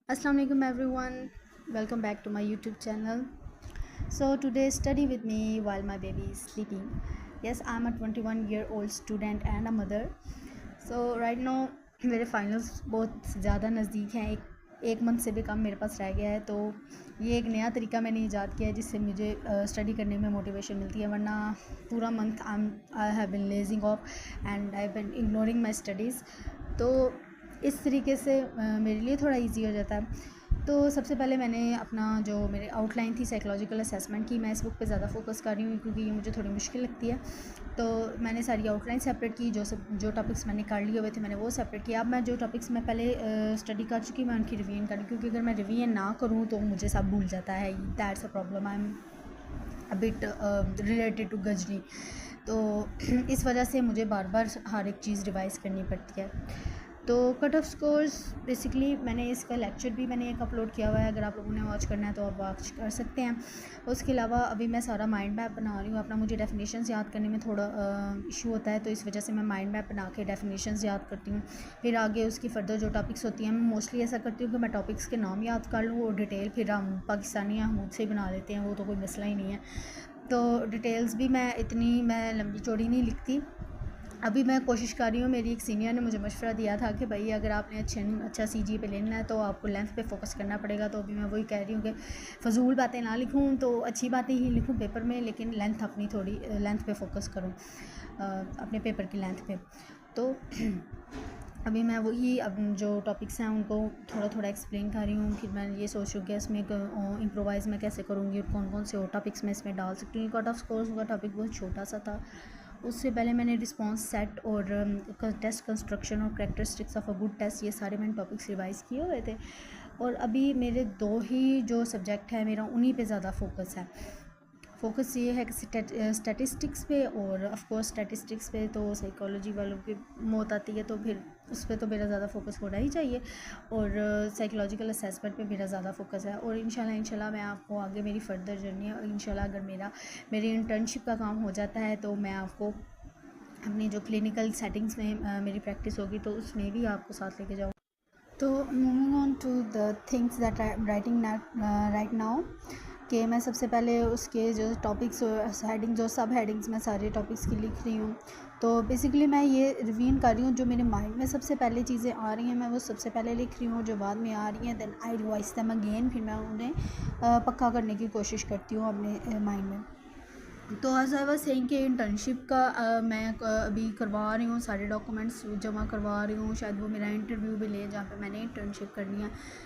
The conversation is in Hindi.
Assalamu alaikum everyone. Welcome back to my YouTube channel. So today study with me while my baby is sleeping. Yes, I'm a 21-year-old student and a mother. So right now मेरे फाइनल्स बहुत ज़्यादा नज़दीक हैं। एक मंथ से भी कम मेरे पास रह गया है। तो ये एक नया तरीका मैंने ईजाद किया है जिससे मुझे स्टडी करने में मोटिवेशन मिलती है, वरना पूरा month I have been lazing off and I have been ignoring my studies. तो इस तरीके से मेरे लिए थोड़ा इजी हो जाता है। तो सबसे पहले मैंने अपना जो मेरे आउटलाइन थी साइकोलॉजिकल असेसमेंट की, मैं इस बुक पे ज़्यादा फोकस कर रही हूँ क्योंकि ये मुझे थोड़ी मुश्किल लगती है। तो मैंने सारी आउटलाइन सेपरेट की, जो टॉपिक्स मैंने कर लिए हुए थे मैंने वो सेपरेट किया। अब मैं जो टॉपिक्स मैं पहले स्टडी कर चुकी मैं उनकी रिवीजन करूँ, क्योंकि अगर मैं रिवीजन ना करूँ तो मुझे सब भूल जाता है। That's a problem. I am a bit related to Ghajini. तो इस वजह से मुझे बार बार हर एक चीज़ रिवाइज़ करनी पड़ती है। तो कट ऑफ स्कोर्स बेसिकली मैंने इसका लेक्चर भी मैंने एक अपलोड किया हुआ है, अगर आप लोगों ने वॉच करना है तो आप वॉच कर सकते हैं। उसके अलावा अभी मैं सारा माइंड मैप बना रही हूँ अपना। मुझे डेफिनेशंस याद करने में थोड़ा इशू होता है, तो इस वजह से मैं माइंड मैप बना के डेफिनेशंस याद करती हूँ। फिर आगे उसकी फर्दर जो टॉपिक्स होती हैं, मैं मोस्टली ऐसा करती हूँ कि मैं टॉपिक्स के नाम याद कर लूँ और डिटेल फिर हम पाकिस्तानी हमूद से ही बना लेते हैं, वो तो कोई मसला ही नहीं है। तो डिटेल्स भी मैं लंबी चौड़ी नहीं लिखती। अभी मैं कोशिश कर रही हूँ, मेरी एक सीनियर ने मुझे मशवरा दिया था कि भाई अगर आपने अच्छा सीजीपीए पे लेना है तो आपको लेंथ पे फोकस करना पड़ेगा। तो अभी मैं वही कह रही हूँ कि फ़जूल बातें ना लिखूँ, तो अच्छी बातें ही लिखूँ पेपर में, लेकिन लेंथ अपनी थोड़ी लेंथ पे फोकस करूँ, अपने पेपर की लेंथ पे। तो अभी मैं वही अब जो टॉपिक्स हैं उनको थोड़ा थोड़ा एक्सप्लेन कर रही हूँ। फिर मैं ये सोच रही हूँ कि इसमें इम्प्रोवाइज़ मैं कैसे करूँगी और कौन कौन से और टॉपिक्स मैं इसमें डाल सकती हूँ। कट ऑफ कोर्स का टॉपिक बहुत छोटा सा था। उससे पहले मैंने रिस्पॉन्स सेट और टेस्ट कंस्ट्रक्शन और characteristics of a good test, ये सारे मैंने टॉपिक्स रिवाइज़ किए हुए थे। और अभी मेरे दो ही जो सब्जेक्ट है मेरा उन्हीं पे ज़्यादा फोकस है। फोकस ये है कि स्टैटिस्टिक्स पे, और ऑफ कोर्स स्टैटिस्टिक्स पे तो साइकोलॉजी वालों की मौत आती है, तो फिर उस पर तो मेरा ज़्यादा फोकस होना ही चाहिए। और साइकोलॉजिकल असेसमेंट पे मेरा ज़्यादा फोकस है। और इंशाल्लाह मैं आपको आगे मेरी फ़र्दर जर्नी है, इंशाल्लाह अगर मेरी इंटर्नशिप का काम हो जाता है तो मैं आपको अपनी जो क्लिनिकल सेटिंग्स में मेरी प्रैक्टिस होगी तो उसमें भी आपको साथ लेके जाऊँ। तो moving on to the things that I am writing right now, कि मैं सबसे पहले उसके जो टॉपिक्स हेडिंग जो सब हेडिंग्स मैं सारे टॉपिक्स की लिख रही हूँ। तो बेसिकली मैं ये रिवीन कर रही हूँ, जो मेरे माइंड में सबसे पहले चीज़ें आ रही हैं मैं वो सबसे पहले लिख रही हूँ, जो बाद में आ रही हैं then I revise them again, फिर मैं उन्हें पक्का करने की कोशिश करती हूँ अपने माइंड में। तो एज आई वाज सेइंग कि इंटर्नशिप का मैं अभी करवा रही हूँ, सारे डॉक्यूमेंट्स जमा करवा रही हूँ। शायद वो मेरा इंटरव्यू भी ले जहाँ पे मैंने इंटर्नशिप करनी है।